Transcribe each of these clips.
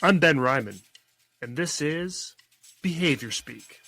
I'm Ben Ryman, and this is Behavior Speak.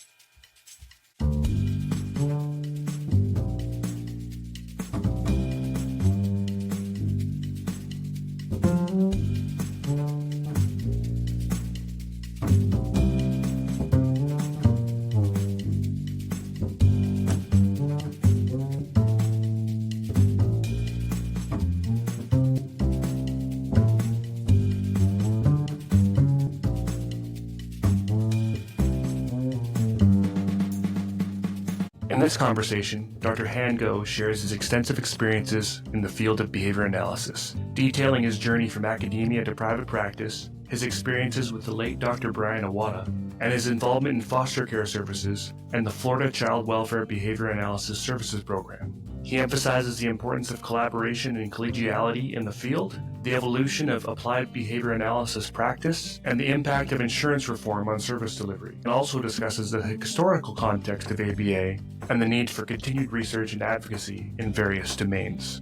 In this conversation, Dr. Han-Leong Goh shares his extensive experiences in the field of behavior analysis, detailing his journey from academia to private practice, his experiences with the late Dr. Brian Iwata, and his involvement in foster care services and the Florida Child Welfare Behavior Analysis Services Program. He emphasizes the importance of collaboration and collegiality in the field, the evolution of applied behavior analysis practice, and the impact of insurance reform on service delivery, and also discusses the historical context of ABA and the need for continued research and advocacy in various domains.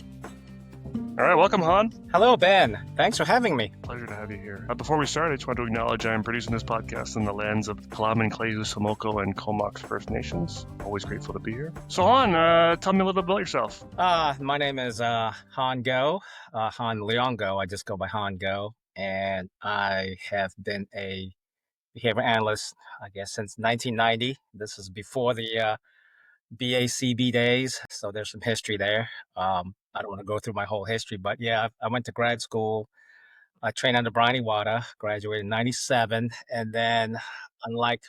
All right, welcome, Han. Hello, Ben. Thanks for having me. Pleasure to have you here. Before we start, I just want to acknowledge I'm producing this podcast in the lands of Kalaman, Klehu, Somoko, and Comox First Nations. Always grateful to be here. So, Han, tell me a little bit about yourself. My name is Han Goh, Han-Leong Goh. I just go by Han Goh, and I have been a behavior analyst, I guess, since 1990. This is before the BACB days, so there's some history there. I don't want to go through my whole history, but yeah, I went to grad school. I trained under Brian Iwata, graduated in 97, and then unlike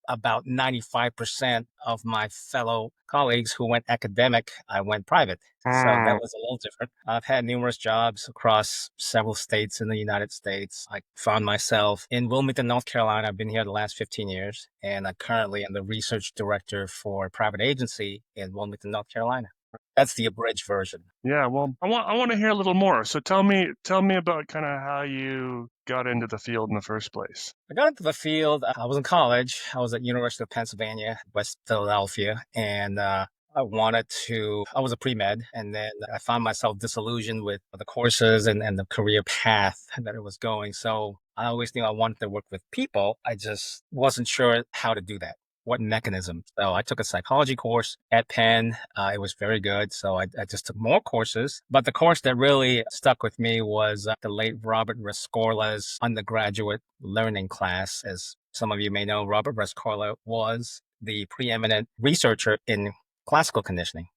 about 95% of my fellow colleagues who went academic, I went private. So that was a little different. I've had numerous jobs across several states in the United States. I found myself in Wilmington, North Carolina. I've been here the last 15 years, and I currently am the research director for a private agency in Wilmington, North Carolina. That's the abridged version. Yeah, well, I want to hear a little more. So tell me about kind of how you got into the field in the first place. I got into the field. I was in college. I was at University of Pennsylvania, West Philadelphia, and I was a pre-med, and then I found myself disillusioned with the courses and the career path that it was going. So I always knew I wanted to work with people. I just wasn't sure how to do that. What mechanism? So I took a psychology course at Penn. It was very good. So I just took more courses. But the course that really stuck with me was the late Robert Rescorla's undergraduate learning class. As some of you may know, Robert Rescorla was the preeminent researcher in classical conditioning.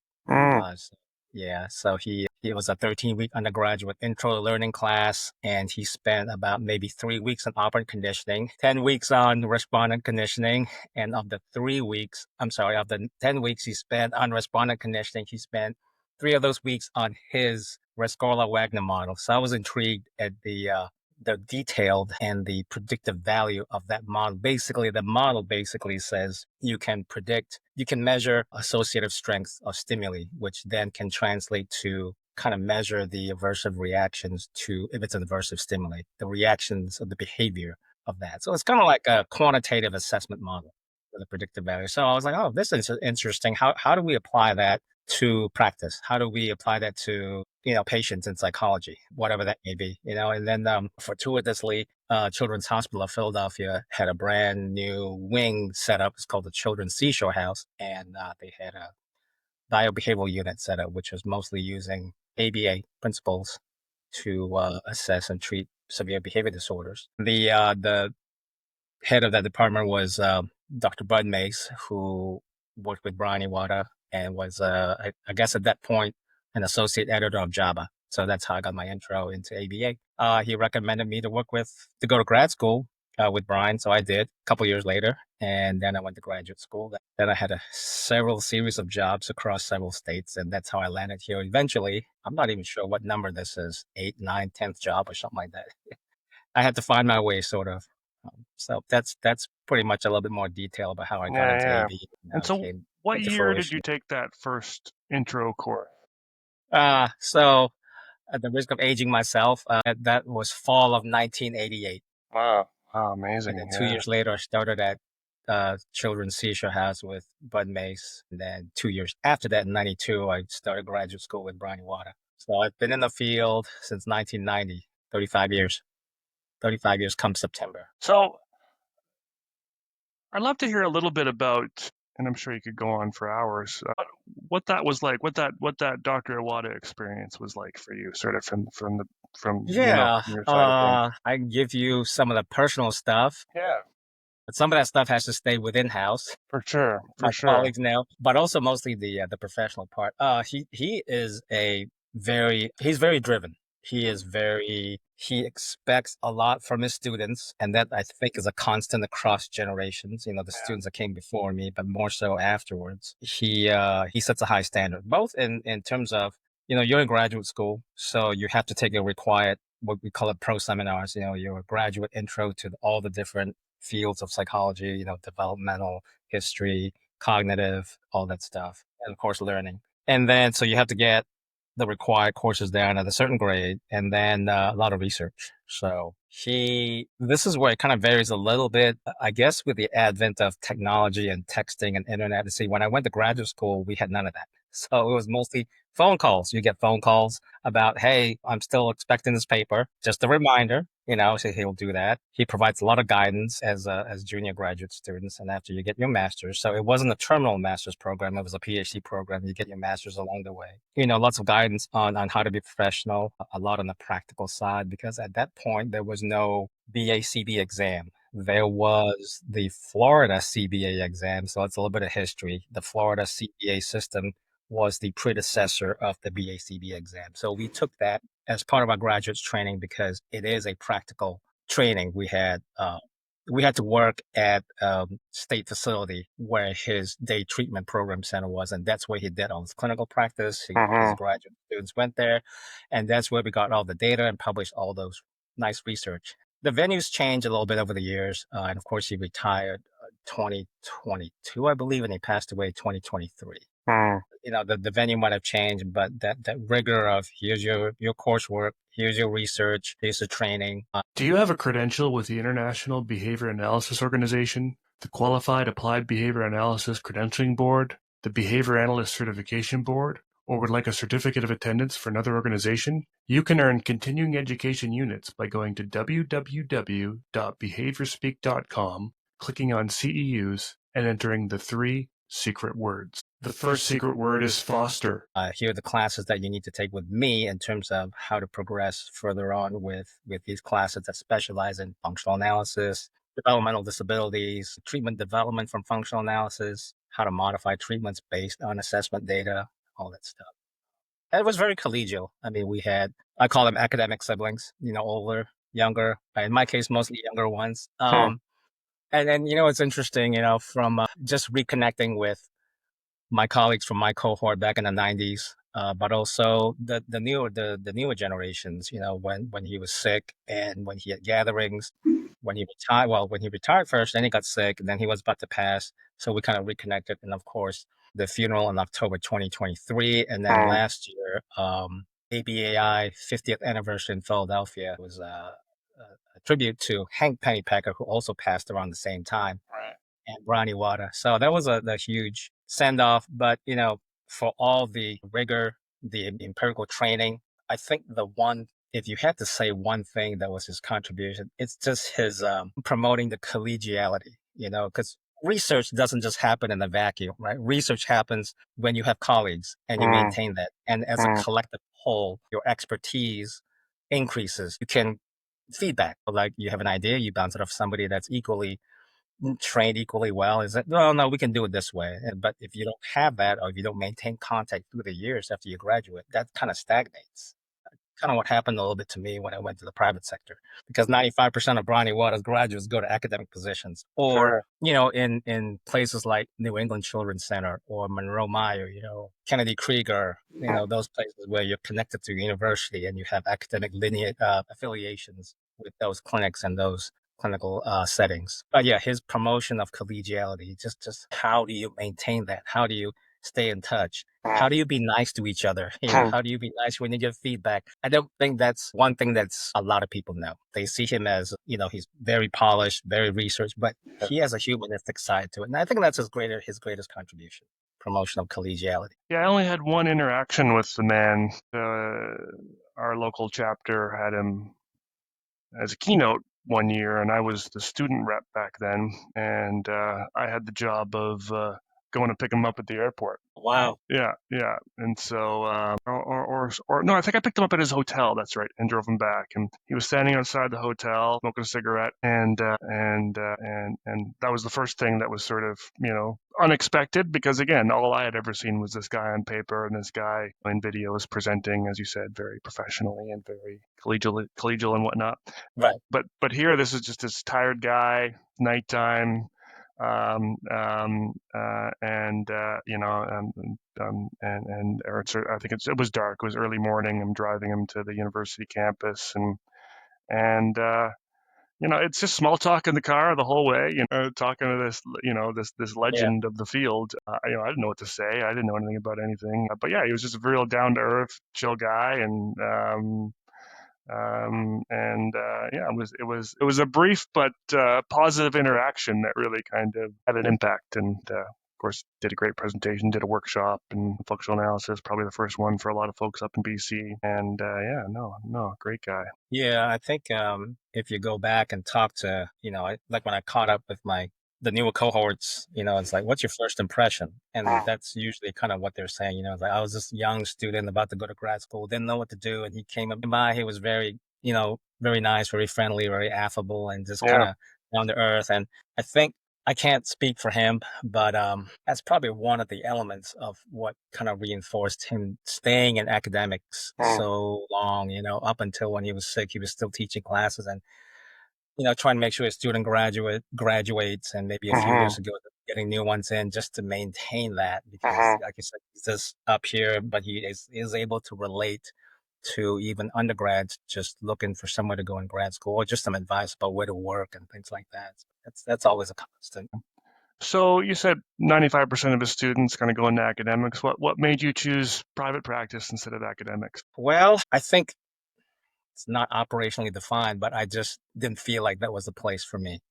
So he was a 13-week undergraduate intro to learning class, and he spent about maybe 3 weeks on operant conditioning, 10 weeks on respondent conditioning, and of the 10 weeks he spent on respondent conditioning, he spent 3 of those weeks on his Rescorla-Wagner model. So I was intrigued at the detailed and the predictive value of that model. Basically, the model says you can measure associative strength of stimuli, which then can translate to kind of measure the aversive reactions to, if it's an aversive stimuli, the reactions of the behavior of that. So it's kind of like a quantitative assessment model for the predictive value. So I was like, oh, this is interesting. How do we apply that to practice? How do we apply that to, patients in psychology, whatever that may be, and then fortuitously, Children's Hospital of Philadelphia had a brand new wing set up. It's called the Children's Seashore House. And they had a biobehavioral unit set up, which was mostly using ABA principles to assess and treat severe behavior disorders. The head of that department was Dr. Bud Mace, who worked with Brian Iwata and was, I guess at that point, an associate editor of JABA. So that's how I got my intro into ABA. He recommended me to go to grad school with Brian. So I did a couple years later. And then I went to graduate school. Then I had several series of jobs across several states. And that's how I landed here eventually. I'm not even sure what number this is, 8th, 9th, 10th job or something like that. I had to find my way, sort of. So that's pretty much a little bit more detail about how I got into AB. And so what year did you take that first intro course? So at the risk of aging myself, that was fall of 1988. Wow, amazing. And then 2 years later, I started at Children's Seashore House with Bud Mace. And then 2 years after that, in 92, I started graduate school with Brian Iwata. So I've been in the field since 1990, 35 years. 35 years come September. So I'd love to hear a little bit about, and I'm sure you could go on for hours, what that was like, what that Dr. Iwata experience was like for you, sort of from Yeah, from your side of things. I can give you some of the personal stuff, Yeah, but some of that stuff has to stay within house. for sure, My for sure. colleagues know, but also mostly the professional part. He is he's very driven. He expects a lot from his students, and that I think is a constant across generations. You know, the Yeah. students that came before me, but more so afterwards. He sets a high standard, both in terms of, you know, you're in graduate school, so you have to take your required, what we call it, pro seminars. You know, your graduate intro to all the different fields of psychology. You know, developmental history, cognitive, all that stuff, and of course, learning. And then, so you have to get the required courses down at a certain grade, and then a lot of research. So this is where it kind of varies a little bit, I guess, with the advent of technology and texting and internet. See, when I went to graduate school, we had none of that. So it was mostly phone calls. You get phone calls about, hey, I'm still expecting this paper. Just a reminder, you know, so he'll do that. He provides a lot of guidance as junior graduate students and after you get your master's. So it wasn't a terminal master's program. It was a PhD program. You get your master's along the way. You know, lots of guidance on how to be professional, a lot on the practical side, because at that point, there was no BACB exam. There was the Florida CBA exam. So it's a little bit of history. The Florida CBA system was the predecessor of the BACB exam. So we took that as part of our graduates training because it is a practical training. We had to work at state facility where his day treatment program center was, and that's where he did all his clinical practice. His Mm-hmm. graduate students went there, and that's where we got all the data and published all those nice research. The venues changed a little bit over the years, and of course, he retired 2022, I believe, and he passed away 2023. Mm. You know, the venue might have changed, but that rigor of here's your coursework, here's your research, here's the training. Do you have a credential with the International Behavior Analysis Organization, the Qualified Applied Behavior Analysis Credentialing Board, the Behavior Analyst Certification Board, or would like a certificate of attendance for another organization? You can earn continuing education units by going to www.behaviorspeak.com, clicking on CEUs, and entering the 3 secret words. The first secret word is foster. Here are the classes that you need to take with me in terms of how to progress further on with these classes that specialize in functional analysis, developmental disabilities, treatment development from functional analysis, how to modify treatments based on assessment data, all that stuff. And it was very collegial. I mean, I call them academic siblings, you know, older, younger, in my case, mostly younger ones. Hmm. And then, you know, it's interesting, you know, from just reconnecting with my colleagues from my cohort back in the 90s, but also the newer generations. You know, when he was sick and when he had gatherings, when he retired. Well, when he retired first, then he got sick, and then he was about to pass. So we kind of reconnected, and of course, the funeral in October 2023, and then Hmm. last year, ABAI 50th anniversary in Philadelphia was a tribute to Hank Pennypacker, who also passed around the same time, Right. and Ronnie Wada. So that was a huge send off. But, you know, for all the rigor, the empirical training, I think if you had to say one thing that was his contribution, it's just his promoting the collegiality, you know, because research doesn't just happen in a vacuum, right? Research happens when you have colleagues and you Hmm. maintain that. And as a Hmm. collective whole, your expertise increases. You can feedback, like you have an idea, you bounce it off somebody that's equally trained equally well. Is that, no, we can do it this way. But if you don't have that, or if you don't maintain contact through the years after you graduate, that kind of stagnates. Kind of what happened a little bit to me when I went to the private sector, because 95% of Bronny Waters graduates go to academic positions, or, Sure. you know, in places like New England Children's Center or Monroe Meyer, you know, Kennedy Krieger, you know, those places where you're connected to university and you have academic lineage affiliations with those clinics and those clinical settings. But yeah, his promotion of collegiality, just how do you maintain that? How do you stay in touch? Hmm. How do you be nice to each other? You know, Hmm. how do you be nice when you give feedback? I don't think that's one thing that's a lot of people know. They see him as, you know, he's very polished, very researched, but he has a humanistic side to it. And I think that's his greatest contribution, promotion of collegiality. Yeah, I only had one interaction with the man. Our local chapter had him as a keynote one year, and I was the student rep back then, and I had the job of going to pick him up at the airport. Wow. Yeah, yeah. And so, or no, I think I picked him up at his hotel. That's right, and drove him back. And he was standing outside the hotel smoking a cigarette, and that was the first thing that was sort of, unexpected, because again, all I had ever seen was this guy on paper and this guy in videos presenting, as you said, very professionally and very collegial and whatnot. Right. But here, this is just this tired guy, nighttime, and or I think it was dark. It was early morning. I'm driving him to the university campus, and it's just small talk in the car the whole way. Talking to this Yeah. legend of the field. I didn't know what to say. I didn't know anything about anything. But yeah, he was just a real down to earth, chill guy, and yeah, it was a brief but positive interaction that really kind of had an impact, and of course did a great presentation, did a workshop in functional analysis, probably the first one for a lot of folks up in BC, and yeah, no, great guy. Yeah, I think if you go back and talk to, like when I caught up with the newer cohorts, it's like, what's your first impression? And that's usually kind of what they're saying. It's like, I was this young student about to go to grad school, didn't know what to do, and he came up by. He was very, very nice, very friendly, very affable, and just kind Yeah. of down to earth. And I think I can't speak for him, but that's probably one of the elements of what kind of reinforced him staying in academics so long, up until when he was sick. He was still teaching classes and, trying to make sure his student graduates, and maybe a few years ago, getting new ones in just to maintain that, because like you said, he's just up here, but he is able to relate to even undergrads just looking for somewhere to go in grad school, or just some advice about where to work and things like that. That's always a constant. So you said 95% of his students kind of go into academics. What made you choose private practice instead of academics? Well, I think it's not operationally defined, but I just didn't feel like that was the place for me.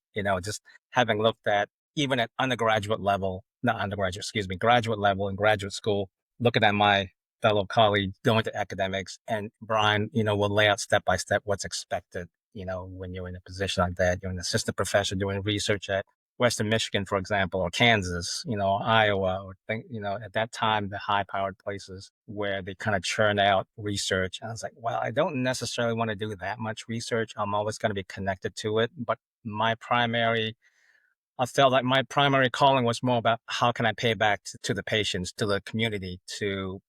Just having looked at, even at undergraduate level, not undergraduate, excuse me, graduate level in graduate school, looking at my fellow colleagues going to academics, and Brian, will lay out step by step what's expected, when you're in a position like that. You're an assistant professor doing research at Western Michigan, for example, or Kansas, Iowa, or at that time, the high powered places where they kind of churn out research. And I was like, well, I don't necessarily want to do that much research. I'm always going to be connected to it. But I felt like my primary calling was more about how can I pay back to the patients, to the community, to,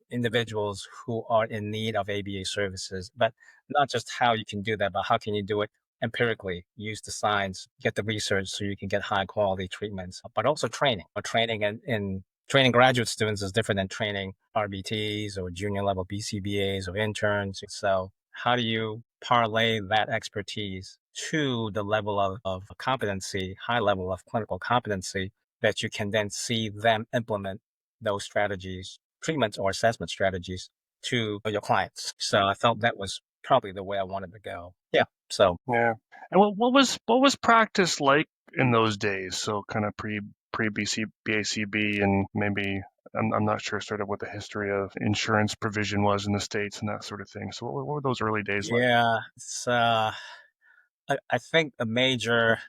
individuals who are in need of ABA services, but not just how you can do that, but how can you do it empirically, use the science, get the research so you can get high quality treatments, but also training. Training in training graduate students is different than training RBTs or junior level BCBAs or interns. So how do you parlay that expertise to the level of competency, high level of clinical competency, that you can then see them implement those strategies, treatments or assessment strategies to your clients? So I felt that was probably the way I wanted to go. Yeah. So Yeah. And what was practice like in those days? So kind of pre BC BACB, and maybe I'm not sure sort of what the history of insurance provision was in the States and that sort of thing. So what were those early days like? yeah, it's I think a major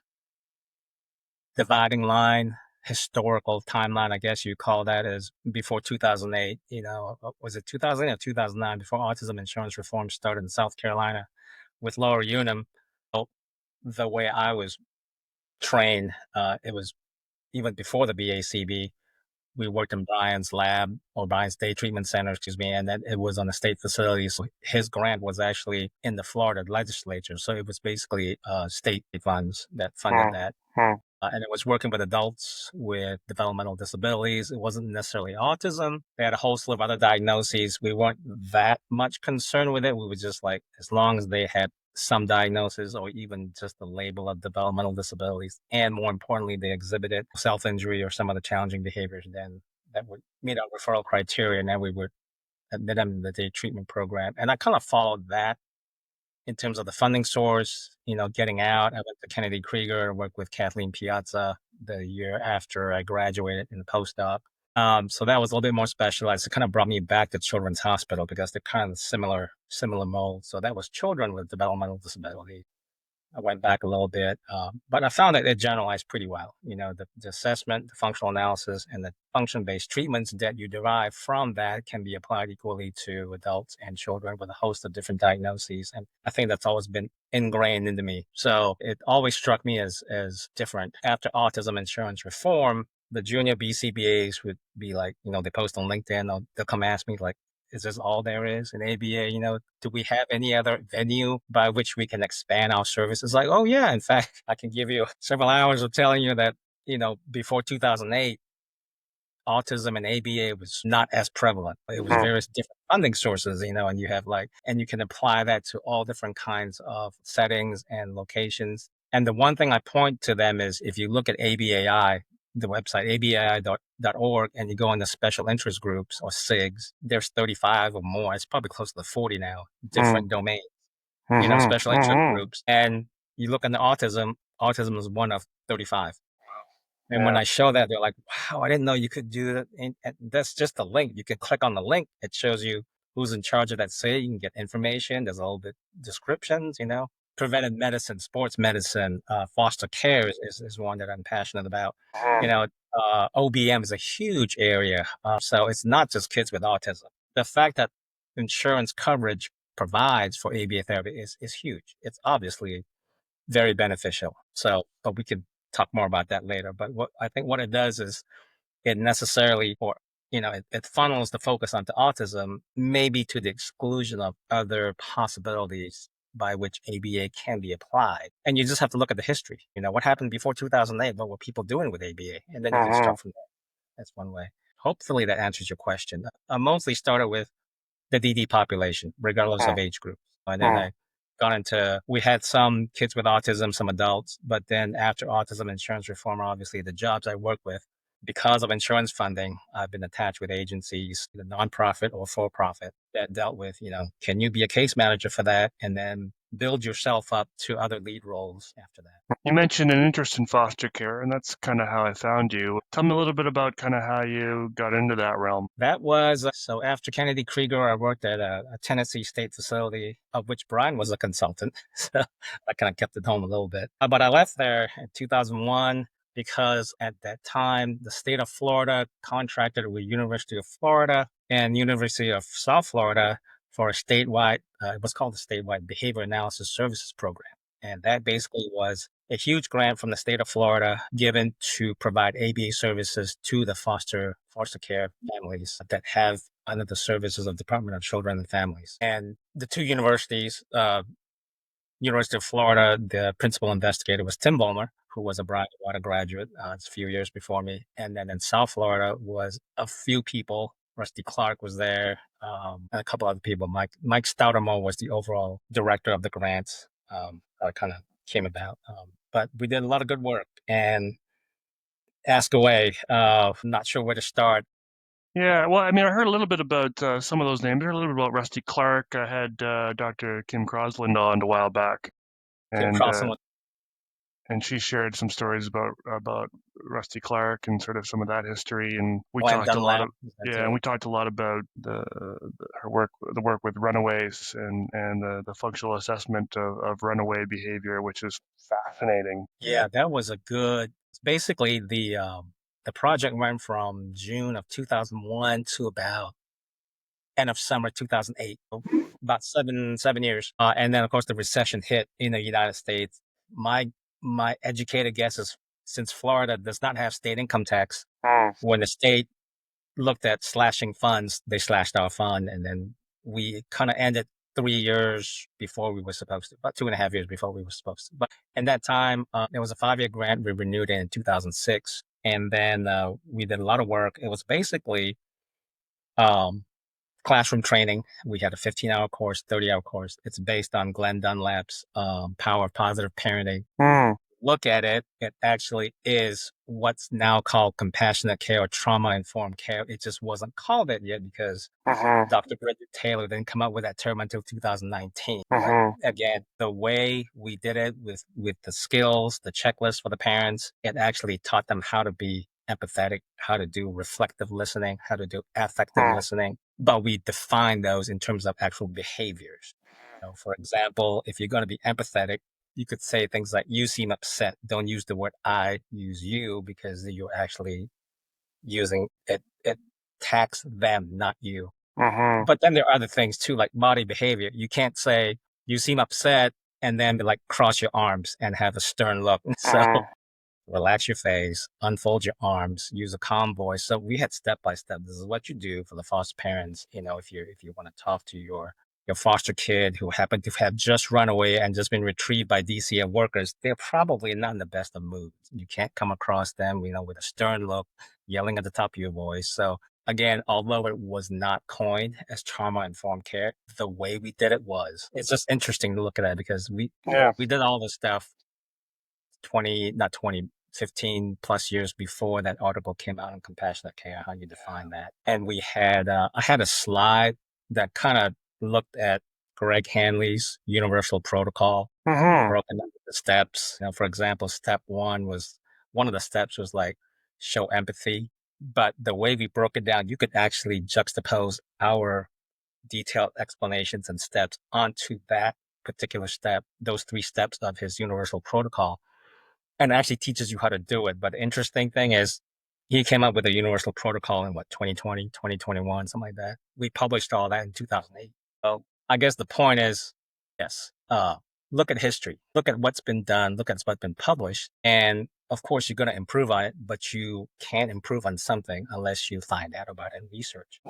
dividing line, historical timeline, I guess you call that, is before 2008. Was it 2008 or 2009, before autism insurance reform started in South Carolina with Laura Unum? So the way I was trained, it was even before the BACB. We worked in Brian's lab, or Brian's day treatment center, excuse me, and then it was on a state facility. So his grant was actually in the Florida legislature. So it was basically state funds that funded that. And it was working with adults with developmental disabilities. It wasn't necessarily autism. They had a whole slew of other diagnoses. We weren't that much concerned with it. We were just like, as long as they had some diagnosis or even just the label of developmental disabilities, and more importantly, they exhibited self-injury or some other challenging behaviors, then that would meet our referral criteria, and then we would admit them to the day treatment program. And I kind of followed that in terms of the funding source, getting out. I went to Kennedy Krieger, worked with Kathleen Piazza the year after I graduated in the postdoc. So that was a little bit more specialized. It kind of brought me back to Children's Hospital because they're kind of similar mold. So that was children with developmental disability. I went back a little bit, but I found that it generalized pretty well. The assessment, the functional analysis, and the function-based treatments that you derive from that can be applied equally to adults and children with a host of different diagnoses. And I think that's always been ingrained into me. So it always struck me as different. After autism insurance reform, the junior BCBAs would be like, they post on LinkedIn, or they'll come ask me like, is this all there is in ABA? Do we have any other venue by which we can expand our services? Like, oh yeah, in fact, I can give you several hours of telling you that, before 2008, autism and ABA was not as prevalent. It was various different funding sources, and you have and you can apply that to all different kinds of settings and locations. And the one thing I point to them is if you look at ABAI, the website, abai.org, and you go into special interest groups or SIGs, there's 35 or more. It's probably close to 40 now, different domains, special interest groups. And you look into autism is one of 35. And when I show that, they're like, wow, I didn't know you could do that. And that's just a link. You can click on the link. It shows you who's in charge of that city. You can get information. There's a little bit descriptions, preventive medicine, sports medicine, foster care is one that I'm passionate about. OBM is a huge area. So it's not just kids with autism. The fact that insurance coverage provides for ABA therapy is huge. It's obviously very beneficial. So, but we could talk more about that later. But I think what it does is it necessarily, it funnels the focus onto autism, maybe to the exclusion of other possibilities by which ABA can be applied. And you just have to look at the history. What happened before 2008? What were people doing with ABA? And then you can start from there. That's one way. Hopefully that answers your question. I mostly started with the DD population, regardless of age group. And then I got into, we had some kids with autism, some adults, but then after autism insurance reform, obviously the jobs I work with, because of insurance funding, I've been attached with agencies, the nonprofit or for-profit, that dealt with, can you be a case manager for that? And then build yourself up to other lead roles after that. You mentioned an interest in foster care, and that's kind of how I found you. Tell me a little bit about kind of how you got into that realm. That was, so after Kennedy Krieger, I worked at a Tennessee state facility, of which Brian was a consultant. So I kind of kept it home a little bit. But I left there in 2001 because at that time, the state of Florida contracted with University of Florida and University of South Florida for a statewide, it was called the Statewide Behavior Analysis Services Program. And that basically was a huge grant from the state of Florida given to provide ABA services to the foster care families that have under the services of Department of Children and Families. And the two universities, University of Florida, the principal investigator was Tim Vollmer, who was a Brian Iwata graduate a few years before me. And then in South Florida was a few people. Rusty Clark was there, and a couple other people. Mike Stoutermo was the overall director of the grants. That kind of came about. But we did a lot of good work. And ask away. Not sure where to start. Yeah, well, I mean, I heard a little bit about some of those names. I heard a little bit about Rusty Clark. I had Dr. Kim Crosland on a while back, Kim Crosland. And she shared some stories about Rusty Clark and sort of some of that history. And we and talked a lot. And we talked a lot about the work with runaways and the functional assessment of runaway behavior, which is fascinating. Yeah, that was a good. Basically, the project went from June of 2001 to about end of summer 2008, about seven years. And then, of course, the recession hit in the United States. My educated guess is since Florida does not have state income tax, when the state looked at slashing funds, they slashed our fund. And then we kind of ended 3 years before we were supposed to, about 2.5 years before we were supposed to. But in that time, there was a 5-year grant. We renewed it in 2006. And then we did a lot of work. It was basically classroom training. We had a 15-hour course, 30-hour course. It's based on Glenn Dunlap's Power of Positive Parenting. Look at it, it actually is what's now called compassionate care or trauma-informed care. It just wasn't called it yet because Dr. Bridget Taylor didn't come up with that term until 2019. But again, the way we did it with the skills, the checklist for the parents, it actually taught them how to be empathetic, how to do reflective listening, how to do affective listening. But we define those in terms of actual behaviors. For example, if you're going to be empathetic, you could say things like, you seem upset. Don't use the word I, use you, because you're actually using it. It attacks them, not you. But then there are other things too, like body behavior. You can't say, you seem upset, and then like cross your arms and have a stern look. So relax your face, unfold your arms, use a calm voice. So we had step by step. This is what you do for the foster parents. If you want to talk to your foster kid who happened to have just run away and just been retrieved by DCF workers, they're probably not in the best of moods. You can't come across them, with a stern look, yelling at the top of your voice. So again, although it was not coined as trauma informed care, the way we did it was. It's just interesting to look at that because we did all this stuff 15 plus years before that article came out on compassionate care, how you define that. And we had, I had a slide that kind of looked at Greg Hanley's universal protocol, broken into the steps. For example, one of the steps was like show empathy. But the way we broke it down, you could actually juxtapose our detailed explanations and steps onto that particular step, those 3 steps of his universal protocol, and actually teaches you how to do it. But the interesting thing is he came up with a universal protocol in 2020, 2021, something like that. We published all that in 2008. So I guess the point is, yes, look at history, look at what's been done, look at what's been published. And of course, you're going to improve on it, but you can't improve on something unless you find out about it in research.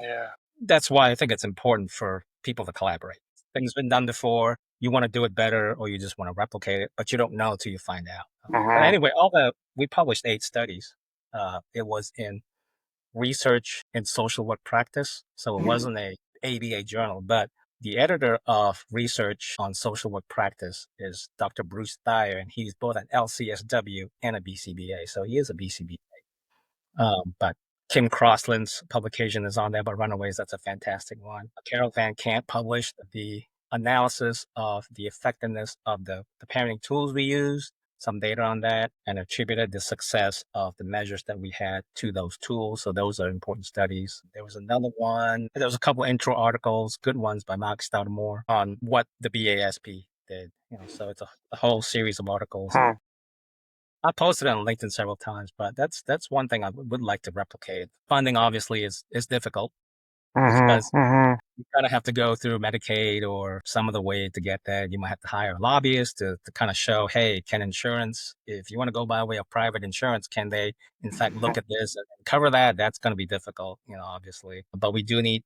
That's why I think it's important for people to collaborate. Things been done before, you want to do it better, or you just want to replicate it, but you don't know until you find out. But anyway, we published 8 studies. It was in research in social work practice, so it wasn't a ABA journal, but the editor of research on social work practice is Dr. Bruce Thayer, and he's both an LCSW and a BCBA, so he is a BCBA. But Kim Crossland's publication is on there, but Runaways, that's a fantastic one. Carol Van Camp published the analysis of the effectiveness of the parenting tools we use, some data on that, and attributed the success of the measures that we had to those tools. So those are important studies. There was another one. There was a couple intro articles, good ones by Mark Stoudemore on what the BASP did. So it's a whole series of articles. I posted it on LinkedIn several times, but that's one thing I would like to replicate. Funding obviously is difficult because you kind of have to go through Medicaid or some other way to get that. You might have to hire a lobbyist to kind of show, hey, can insurance, if you want to go by way of private insurance, can they in fact look at this and cover that? That's going to be difficult, obviously. But we do need,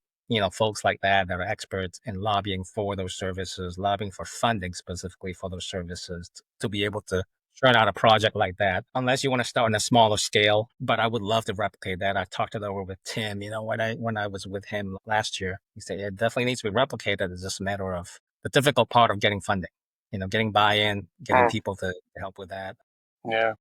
folks like that are experts in lobbying for those services, lobbying for funding specifically for those services to be able to churn out a project like that, unless you want to start on a smaller scale. But I would love to replicate that. I talked it over with Tim, when I was with him last year. He said it definitely needs to be replicated. It's just a matter of the difficult part of getting funding, getting buy-in, getting people to help with that.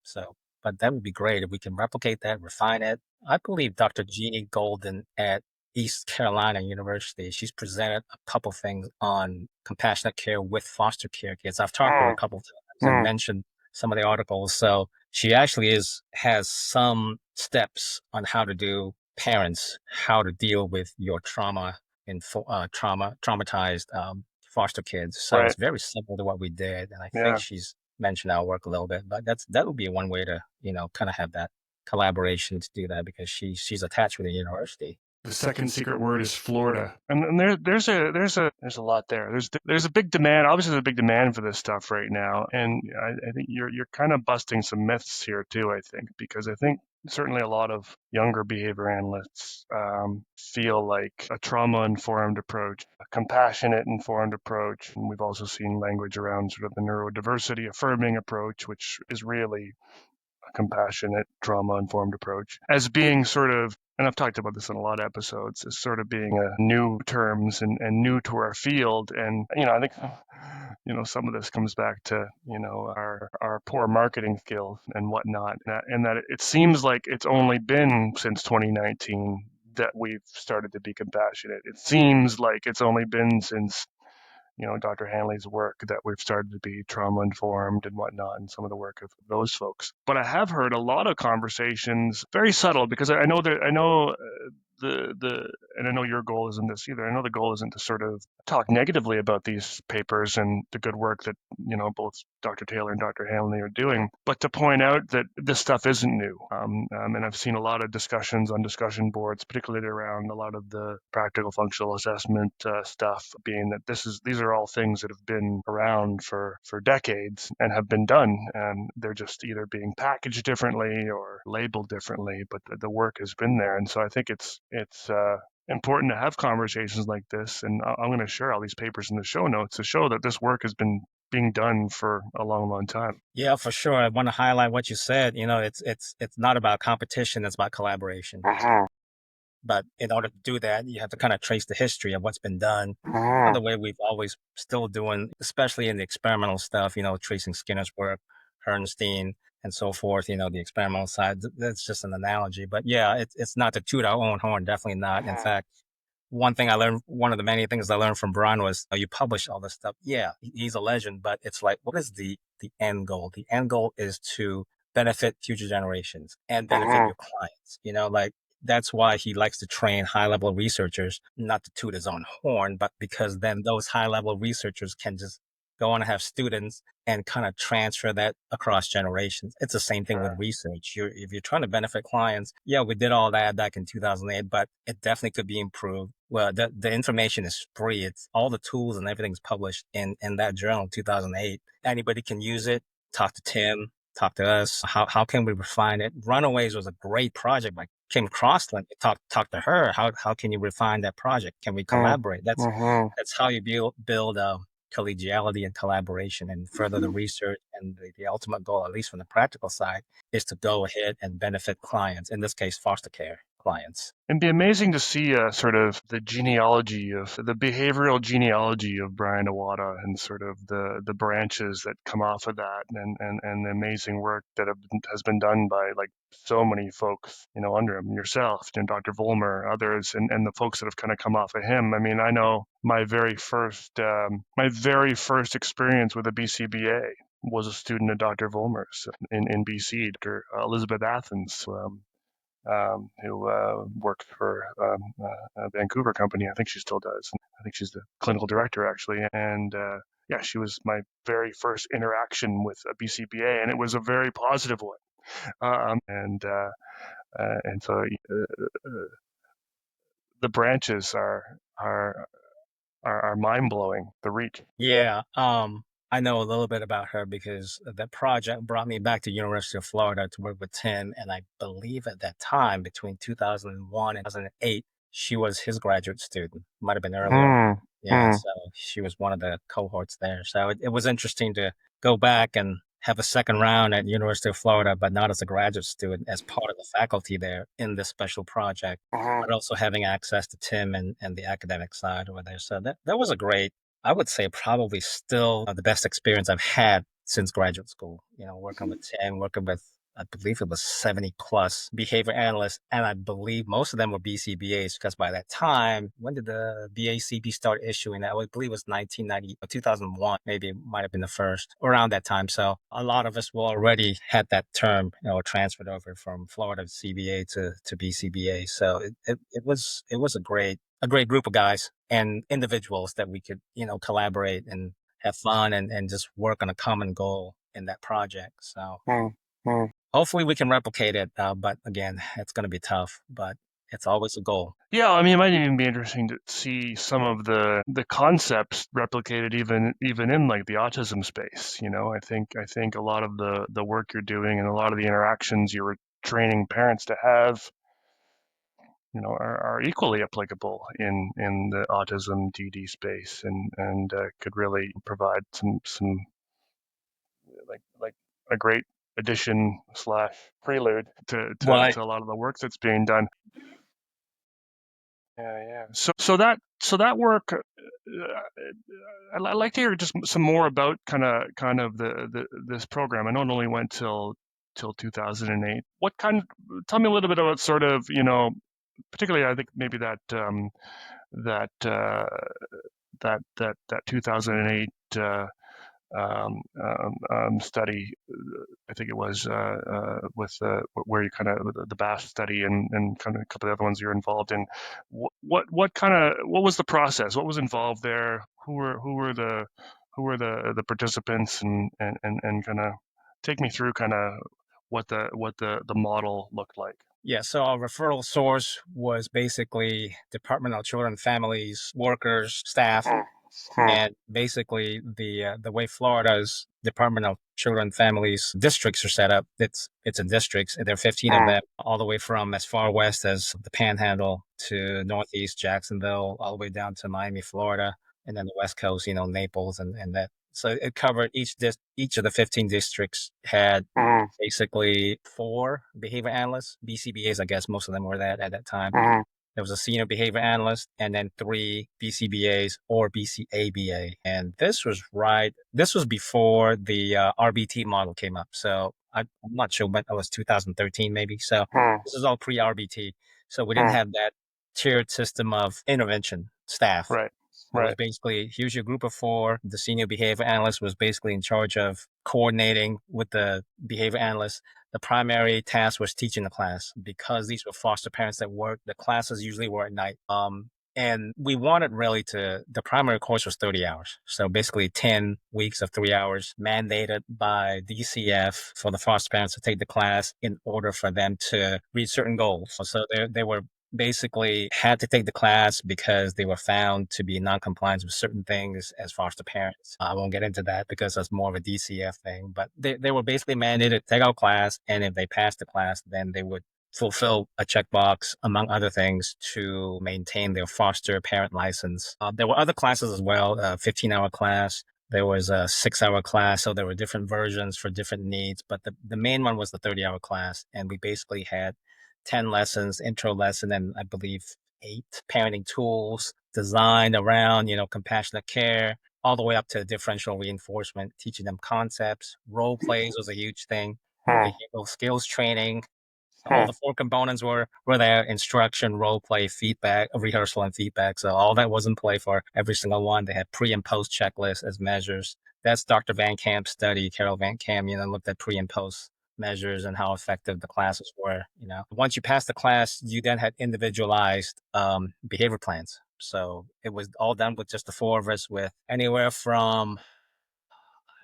So, but that would be great if we can replicate that, refine it. I believe Dr. Jeannie Golden at East Carolina University, she's presented a couple things on compassionate care with foster care kids. I've talked to her a couple times and mentioned some of the articles. So she actually has some steps on how to do parents, how to deal with your traumatized foster kids. So it's very similar to what we did. And I think she's mentioned our work a little bit, but that would be one way to, kind of have that collaboration to do that because she's attached with the university. The second secret word is Florida, and there's a lot there. There's a big demand. Obviously, there's a big demand for this stuff right now, and I think you're kind of busting some myths here too. I think because I think certainly a lot of younger behavior analysts feel like a trauma-informed approach, a compassionate-informed approach, and we've also seen language around sort of the neurodiversity affirming approach, which is really compassionate, trauma-informed approach as being sort of, and I've talked about this in a lot of episodes, as sort of being a new terms and new to our field. And, I think, some of this comes back to, our poor marketing skills and whatnot. And that it seems like it's only been since 2019 that we've started to be compassionate. It seems like it's only been since Dr. Hanley's work that we've started to be trauma informed and whatnot, and some of the work of those folks. But I have heard a lot of conversations, very subtle, because I know and I know your goal isn't this either. I know the goal isn't to sort of talk negatively about these papers and the good work that, both Dr. Taylor and Dr. Hanley are doing, but to point out that this stuff isn't new. And I've seen a lot of discussions on discussion boards, particularly around a lot of the practical functional assessment stuff, being that these are all things that have been around for decades and have been done, and they're just either being packaged differently or labeled differently, but the work has been there. And so I think it's important to have conversations like this, and I'm going to share all these papers in the show notes to show that this work has been being done for a long, long time. Yeah, for sure. I want to highlight what you said. It's not about competition, it's about collaboration. But in order to do that, you have to kind of trace the history of what's been done. The way we've always still doing, especially in the experimental stuff, tracing Skinner's work, Herrnstein, and so forth, the experimental side. That's just an analogy. But yeah, it's not to toot our own horn, definitely not. In fact, one of the many things I learned from Brian was, you publish all this stuff. Yeah, he's a legend, but it's like, what is the end goal? The end goal is to benefit future generations and benefit your clients. Like that's why he likes to train high level researchers, not to toot his own horn, but because then those high level researchers can just go on and have students and kind of transfer that across generations. It's the same thing with research. If you're trying to benefit clients, yeah, we did all that back in 2008, but it definitely could be improved. Well, the information is free. It's all the tools and everything's published in that journal in 2008. Anybody can use it. Talk to Tim, talk to us. How can we refine it? Runaways was a great project. Like Kim Crossland, talk to her. How can you refine that project? Can we collaborate? That's how you build collegiality and collaboration and further the research. And the ultimate goal, at least from the practical side, is to go ahead and benefit clients, in this case, foster care clients. It'd be amazing to see sort of the behavioral genealogy of Brian Iwata, and sort of the branches that come off of that, and the amazing work that has been done by like so many folks, under him, yourself and Dr. Vollmer, others, and the folks that have kind of come off of him. I mean, I know my very first experience with a BCBA was a student of Dr. Vollmer's in BC, Dr. Elizabeth Athens, who worked for a Vancouver company. I think she still does. I think she's the clinical director, actually. And yeah, she was my very first interaction with a BCBA, and it was a very positive one. And so the branches are mind blowing. The reach. Yeah, I know a little bit about her because that project brought me back to University of Florida to work with Tim, and I believe at that time, between 2001 and 2008, she was his graduate student. Might have been earlier. Yeah, so she was one of the cohorts there. So it was interesting to go back and have a second round at University of Florida, but not as a graduate student, as part of the faculty there in this special project, but also having access to Tim and the academic side over there. So that was a great, I would say, probably still the best experience I've had since graduate school. Working with Tim, working with, I believe it was 70 plus behavior analysts. And I believe most of them were BCBAs, because by that time, when did the BACB start issuing that? I believe it was 1990, 2001, maybe it might have been the first, around that time. So a lot of us were already had that term, transferred over from Florida CBA to BCBA. So it was a great group of guys and individuals that we could, collaborate and have fun and just work on a common goal in that project. So hopefully we can replicate it. But again, it's going to be tough, but it's always a goal. Yeah, I mean, it might even be interesting to see some of the concepts replicated even in like the autism space. I think a lot of the work you're doing and a lot of the interactions you were training parents to have, are equally applicable in the autism DD space, and could really provide some like a great addition slash prelude to Right. a lot of the work that's being done. Yeah. So that work, I'd like to hear just some more about kind of this program. I know it only went till 2008. Tell me a little bit about sort of, particularly I think maybe that 2008 study. I think it was with where you kind of the BAS study and kind of a couple of the other ones you're involved in. What was the process? What was involved there? Who were the participants and kind of take me through kind of what the model looked like. Yeah, so our referral source was basically Department of Children and Families, workers, staff, and basically the way Florida's Department of Children and Families districts are set up. It's in districts, and there are 15 of them, all the way from as far west as the Panhandle to northeast Jacksonville, all the way down to Miami, Florida, and then the West Coast, Naples and that. So it covered each of the 15 districts had basically 4 behavior analysts, BCBAs, I guess most of them were that at that time. There was a senior behavior analyst and then 3 BCBAs or BCABA. And this was before the RBT model came up. So I'm not sure, but it was 2013 maybe. So this is all pre-RBT. So we didn't have that tiered system of intervention staff. Right. It was basically, here's your group of 4. The senior behavior analyst was basically in charge of coordinating with the behavior analyst. The primary task was teaching the class because these were foster parents that worked. The classes usually were at night. And we wanted really the primary course was 30 hours. So basically 10 weeks of 3 hours mandated by DCF for the foster parents to take the class in order for them to reach certain goals. So they were basically had to take the class because they were found to be in non-compliance with certain things as foster parents. I won't get into that because that's more of a DCF thing, but they were basically mandated to take our class, and if they passed the class, then they would fulfill a checkbox, among other things, to maintain their foster parent license. There were other classes as well, a 15-hour class. There was a 6-hour class, so there were different versions for different needs, but the main one was the 30-hour class, and we basically had 10 lessons, intro lesson, and I believe 8 parenting tools designed around, compassionate care, all the way up to differential reinforcement, teaching them concepts. Role plays was a huge thing. Behavioral skills training. All the 4 components were there: instruction, role play, feedback, rehearsal, and feedback. So all that was in play for every single one. They had pre and post checklists as measures. That's Dr. Van Camp's study. Carol Van Camp, looked at pre and post measures and how effective the classes were. Once you passed the class, you then had individualized behavior plans. So it was all done with just the 4 of us, with anywhere from,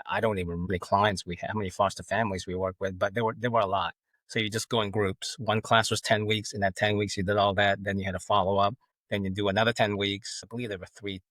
I don't even remember how many clients we had, how many foster families we worked with, but there were a lot. So you just go in groups. One class was 10 weeks. In that 10 weeks, you did all that. Then you had a follow up. Then you do another 10 weeks. I believe there were three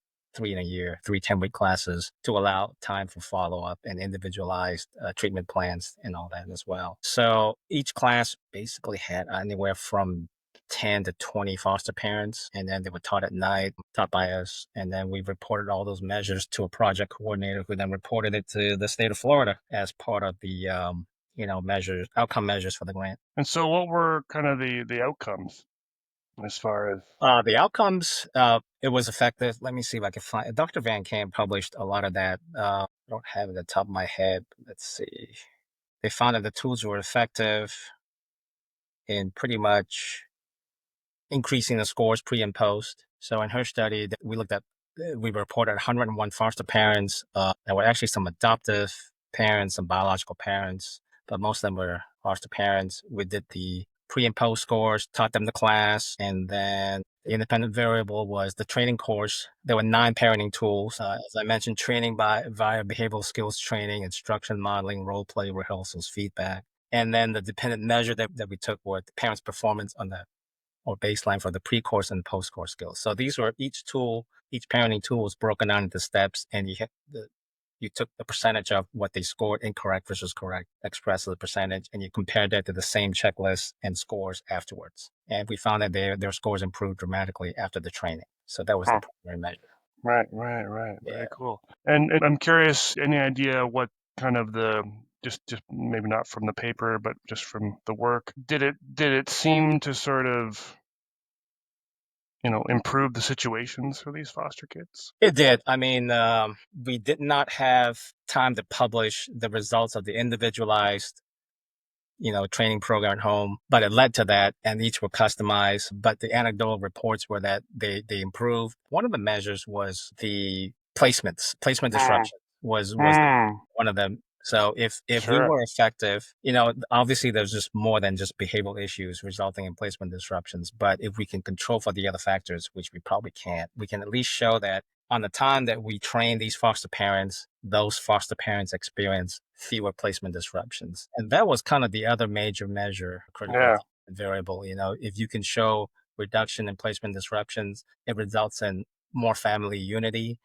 in a year, 3 10-week classes to allow time for follow up and individualized treatment plans and all that as well. So each class basically had anywhere from 10 to 20 foster parents, and then they were taught at night, taught by us, and then we reported all those measures to a project coordinator who then reported it to the state of Florida as part of the outcome measures for the grant. And so what were kind of the outcomes as far as the outcomes? It was effective. Let me see if I can find. Dr. Van Camp published a lot of that. I don't have it at the top of my head. Let's see. They found that the tools were effective in pretty much increasing the scores pre and post. So in her study, we reported 101 foster parents. There were actually some adoptive parents, some biological parents, but most of them were foster parents. We did the pre and post scores, taught them the class, and then the independent variable was the training course. There were 9 parenting tools. As I mentioned, training via behavioral skills training, instruction modeling, role play, rehearsals, feedback. And then the dependent measure that we took was the parents' performance on the or baseline for the pre-course and post-course skills. So these were each parenting tool was broken down into steps, and you took the percentage of what they scored incorrect versus correct, expressed as a percentage, and you compared that to the same checklist and scores afterwards. And we found that their scores improved dramatically after the training. So that was the primary measure. Right. Yeah. Very cool. And I'm curious, any idea what kind of just maybe not from the paper, but just from the work, did it seem to sort of improve the situations for these foster kids? It did. I mean, we did not have time to publish the results of the individualized training program at home, but it led to that, and each were customized. But the anecdotal reports were that they improved. One of the measures was the placement disruption. was Mm, one of them. So if we sure. were effective, obviously there's just more than just behavioral issues resulting in placement disruptions. But if we can control for the other factors, which we probably can't, we can at least show that on the time that we train these foster parents, those foster parents experience fewer placement disruptions. And that was kind of the other major measure, critical Yeah. variable. If you can show reduction in placement disruptions, it results in more family unity.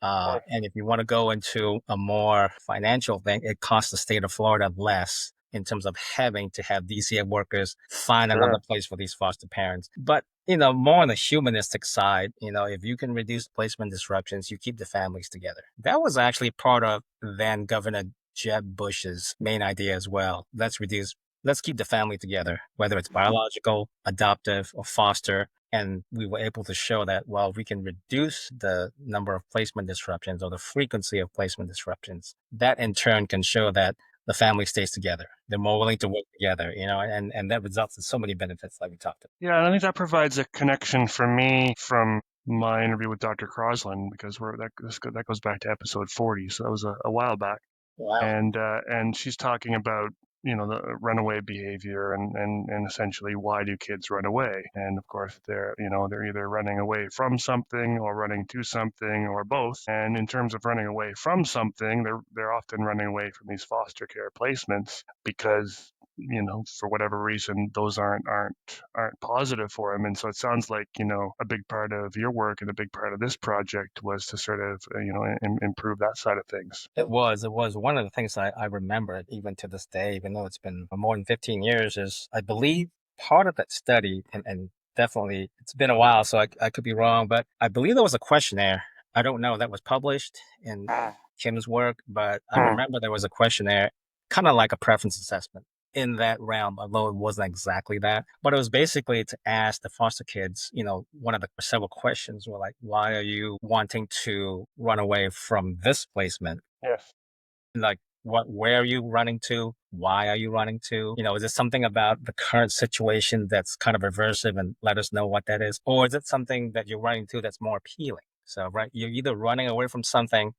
Of And if you want to go into a more financial thing, it costs the state of Florida less in terms of having to have DCF workers find another Sure. place for these foster parents. But, more on the humanistic side, if you can reduce placement disruptions, you keep the families together. That was actually part of then Governor Jeb Bush's main idea as well. Let's keep the family together, whether it's biological, adoptive, or foster. And we were able to show that, well, we can reduce the number of placement disruptions or the frequency of placement disruptions. That in turn can show that the family stays together. They're more willing to work together, and that results in so many benefits like we talked about. Yeah, and I think that provides a connection for me from my interview with Dr. Crosland because that goes back to episode 40, so that was a while back. Wow. And she's talking about the runaway behavior and essentially why do kids run away, and of course they're either running away from something or running to something or both. And in terms of running away from something, they're often running away from these foster care placements because for whatever reason those aren't positive for them. And so it sounds like a big part of your work and a big part of this project was to sort of improve that side of things. It was one of the things I remember even to this day, even though it's been more than 15 years, is I believe part of that study, and definitely it's been a while, so I could be wrong, but I believe there was a questionnaire. I don't know that was published in Kim's work, but I Hmm. remember there was a questionnaire, kind of like a preference assessment in that realm, although it wasn't exactly that. But it was basically to ask the foster kids, one of the several questions were like, why are you wanting to run away from this placement? Yes. Like, where are you running to? Why are you running to? Is it something about the current situation that's kind of aversive, and let us know what that is? Or is it something that you're running to that's more appealing? So, right, you're either running away from something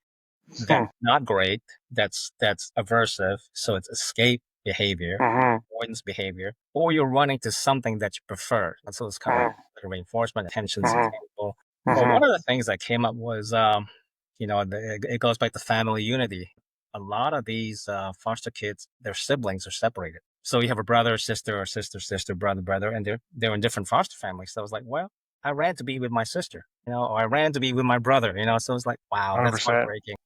Hmm. that's not great, that's aversive, so it's escape behavior, Hmm. avoidance behavior, or you're running to something that you prefer. And so it's kind of like the reinforcement, attention's Hmm. example. But Hmm. one of the things that came up was, it goes back to family unity. A lot of these foster kids, their siblings are separated. So you have a brother, sister, or sister, sister, brother, brother, and they're in different foster families. So I was like, well, I ran to be with my sister, or I ran to be with my brother, So it's like, wow, that's 100%. heartbreaking.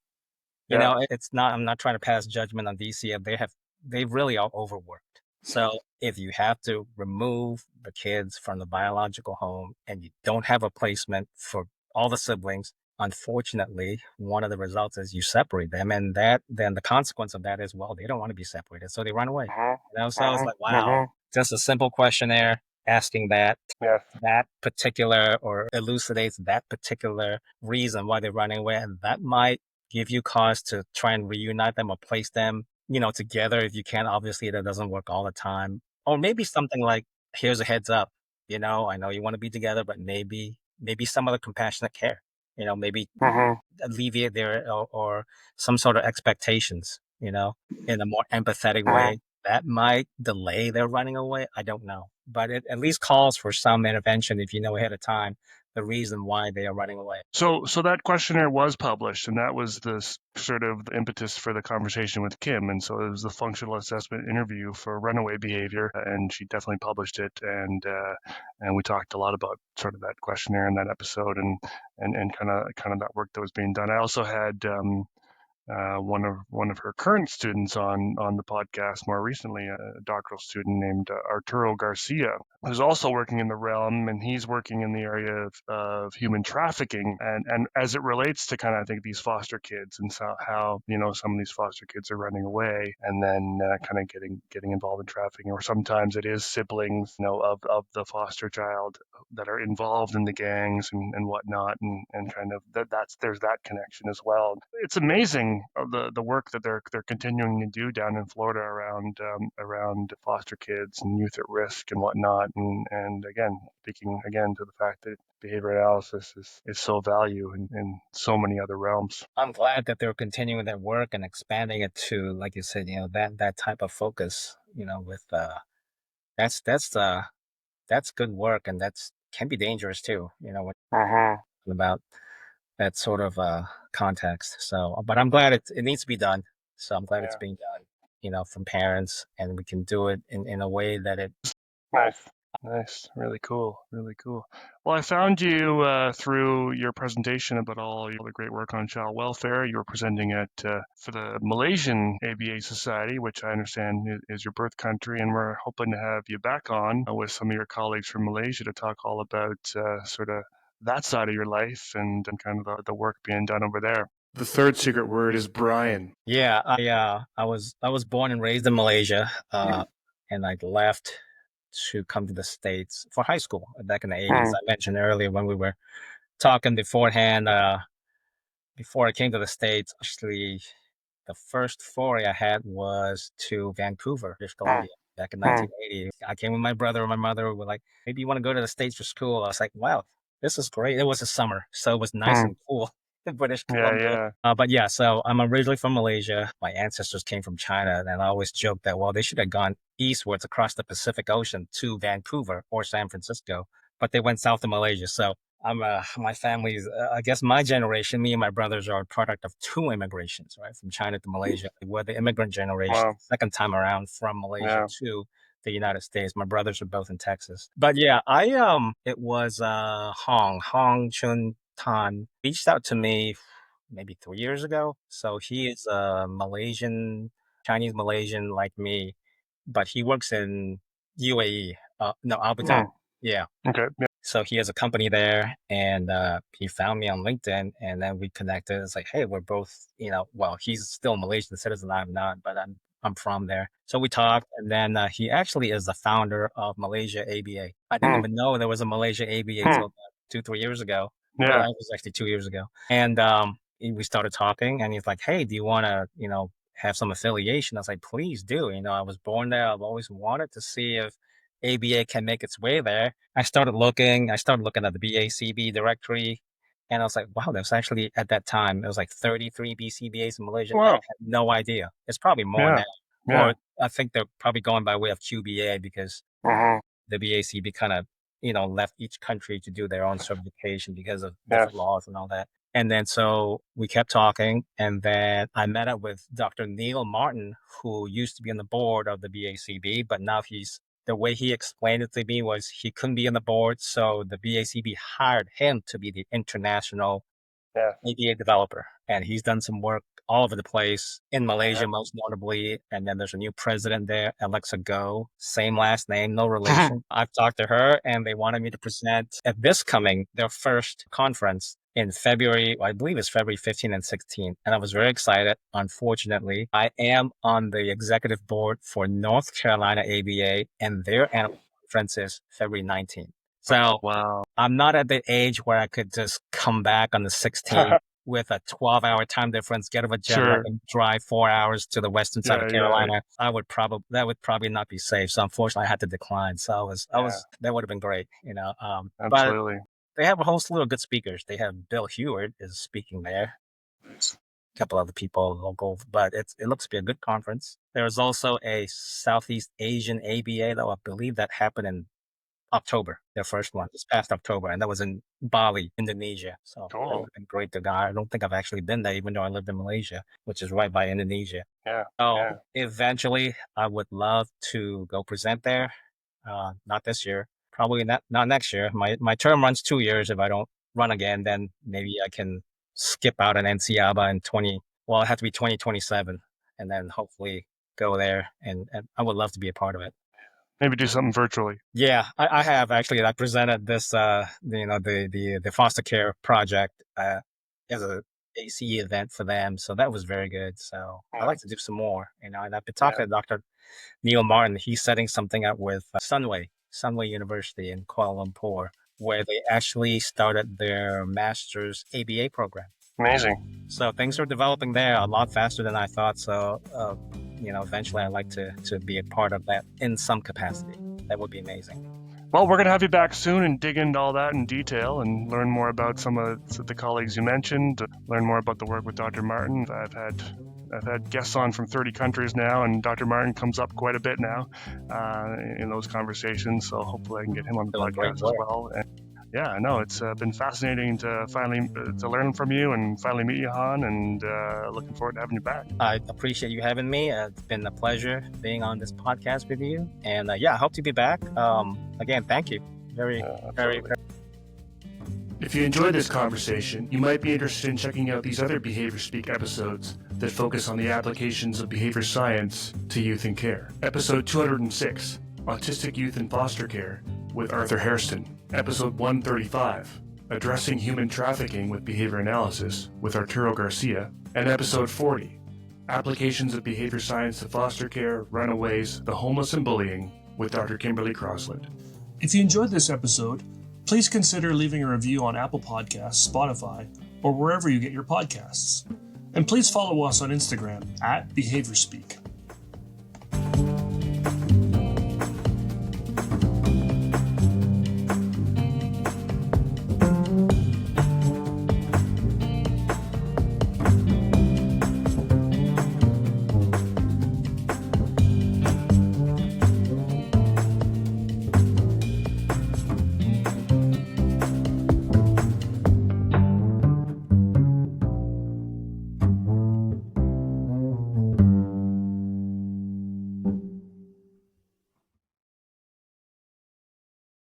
Yeah. It's not, I'm not trying to pass judgment on DCF. They really are overworked. So if you have to remove the kids from the biological home and you don't have a placement for all the siblings, unfortunately, one of the results is you separate them. And then the consequence of that is, well, they don't want to be separated. So they run away. Hmm. So I was Hmm. like, wow, Hmm. just a simple questionnaire asking Yes. that particular or elucidates that particular reason why they're running away. And that might give you cause to try and reunite them or place them, together if you can. Obviously, that doesn't work all the time. Or maybe something like, here's a heads up, I know you want to be together, but maybe some other compassionate care, maybe Hmm. alleviate their or some sort of expectations, in a more empathetic Hmm. way. That might delay their running away. I don't know. But it at least calls for some intervention if you know ahead of time the reason why they are running away. So that questionnaire was published, and that was sort of the impetus for the conversation with Kim. And so it was the functional assessment interview for runaway behavior, and she definitely published it. And we talked a lot about sort of that questionnaire in that episode, and kind of that work that was being done. I also had one of her current students on the podcast more recently, a doctoral student named Arturo Garcia, who's also working in the realm, and he's working in the area of human trafficking, and as it relates to kind of I think these foster kids and so how some of these foster kids are running away and then kind of getting involved in trafficking, or sometimes it is siblings of the foster child that are involved in the gangs and whatnot, and kind of that's there's that connection as well. It's amazing amazing the work that they're continuing to do down in Florida around foster kids and youth at risk and whatnot. And again, speaking again to the fact that behavior analysis is so value in so many other realms. I'm glad that they're continuing their work and expanding it to, like you said, that type of focus, with that's that's good work, and that's can be dangerous too, when Uh-huh. about that sort of context. So, but I'm glad it needs to be done. So I'm glad it's Yeah. being done, from parents, and we can do it in a way that it. Nice. Nice. Really cool. Really cool. Well, I found you through your presentation about all the great work on child welfare. You were presenting at for the Malaysian ABA Society, which I understand is your birth country, and we're hoping to have you back on with some of your colleagues from Malaysia to talk all about sort of that side of your life and kind of the work being done over there. The third secret word is Brian. Yeah, I was born and raised in Malaysia, and I left to come to the States for high school back in the 80s. I mentioned earlier when we were talking beforehand, before I came to the States, actually, the first foray I had was to Vancouver, British Columbia, back in 1980. I came with my brother and my mother were like, maybe you want to go to the States for school. I was like, wow, this is great. It was a summer, so it was nice and cool in British Yeah, Columbia. yeah. But yeah, so I'm originally from Malaysia. My ancestors came from China, and I always joke that, well, they should have gone eastwards across the Pacific Ocean to Vancouver or San Francisco, but they went south to Malaysia. So my family's, I guess my generation, me and my brothers are a product of two immigrations, right? From China to Malaysia. We're the immigrant generation, Wow. second time around from Malaysia Yeah. to the United States. My brothers are both in Texas. But yeah, it was, Hong Chun Tan reached out to me maybe 3 years ago. So he is a Malaysian, Chinese Malaysian like me, but he works in UAE, no, Abu Dhabi. Yeah. Okay. Yeah. So he has a company there, and he found me on LinkedIn, and then we connected. It's like, hey, we're both, well, he's still a Malaysian citizen, I'm not, but I'm from there. So we talked, and then he actually is the founder of Malaysia ABA. I didn't even know there was a Malaysia ABA till about 2-3 years ago. Well, Yeah. that was actually 2 years ago, and we started talking, and he's like, hey, do you want to, have some affiliation? I was like, please do. I was born there. I've always wanted to see if ABA can make its way there. I started looking at the BACB directory, and I was like, wow, there's actually, at that time, there was like 33 BCBAs in Malaysia. I Wow. had no idea. It's probably more Yeah. now. Yeah. Or I think they're probably going by way of QBA, because the BACB kind of, left each country to do their own certification because of Yes. different laws and all that. And then so we kept talking, and then I met up with Dr. Neil Martin, who used to be on the board of the BACB, but now the way he explained it to me was he couldn't be on the board, so the BACB hired him to be the international Yes. ABA developer. And he's done some work all over the place in Malaysia, most notably. And then there's a new president there, Alexa Goh, same last name, no relation. I've talked to her, and they wanted me to present at their first conference in February. I believe it's February 15 and 16. And I was very excited. Unfortunately, I am on the executive board for North Carolina ABA, and their annual conference is February 19th. So Wow. I'm not at the age where I could just come back on the 16th with a 12-hour time difference, get off a jet lag Sure. and drive 4 hours to the western side of Yeah, yeah, Carolina. That would probably not be safe. So unfortunately I had to decline. So yeah, that would have been great, but absolutely. they have a whole slew of good speakers. They have Bill Heward is speaking there. A couple other people local, but it looks to be a good conference. There's also a Southeast Asian ABA, though I believe that happened in October, their first one, this past October, and that was in Bali, Indonesia. So that would Cool. have been great to go. I don't think I've actually been there, even though I lived in Malaysia, which is right by Indonesia. Yeah, So yeah. eventually, I would love to go present there. Not this year, probably not next year. My term runs 2 years. If I don't run again, then maybe I can skip out an NCABA in 20. Well, it has to be 2027, and then hopefully go there. And I would love to be a part of it. Maybe do something virtually. Yeah, I have actually. I presented this, the foster care project as a ACE event for them, so that was very good. So I like to do some more, and I've been Yeah. talking to Dr. Neil Martin. He's setting something up with Sunway University in Kuala Lumpur, where they actually started their master's ABA program. Amazing. So things are developing there a lot faster than I thought. So, eventually I'd like to be a part of that in some capacity. That would be amazing. Well, we're going to have you back soon and dig into all that in detail and learn more about some of the colleagues you mentioned, learn more about the work with Dr. Martin. I've had guests on from 30 countries now, and Dr. Martin comes up quite a bit now in those conversations. So hopefully I can get him on the podcast as well. And yeah, I know it's been fascinating to finally to learn from you and finally meet you, Han, and looking forward to having you back. I appreciate you having me. It's been a pleasure being on this podcast with you. And I hope to be back. Again, thank you. Very. If you enjoyed this conversation, you might be interested in checking out these other Behavior Speak episodes that focus on the applications of behavior science to youth in care. Episode 206, Autistic Youth in Foster Care, with Arthur Hairston. Episode 135, Addressing Human Trafficking with Behavior Analysis, with Arturo Garcia. And Episode 40, Applications of Behavior Science to Foster Care, Runaways, the Homeless and Bullying, with Dr. Kimberly Crossland. If you enjoyed this episode, please consider leaving a review on Apple Podcasts, Spotify, or wherever you get your podcasts. And please follow us on Instagram @BehaviorSpeak.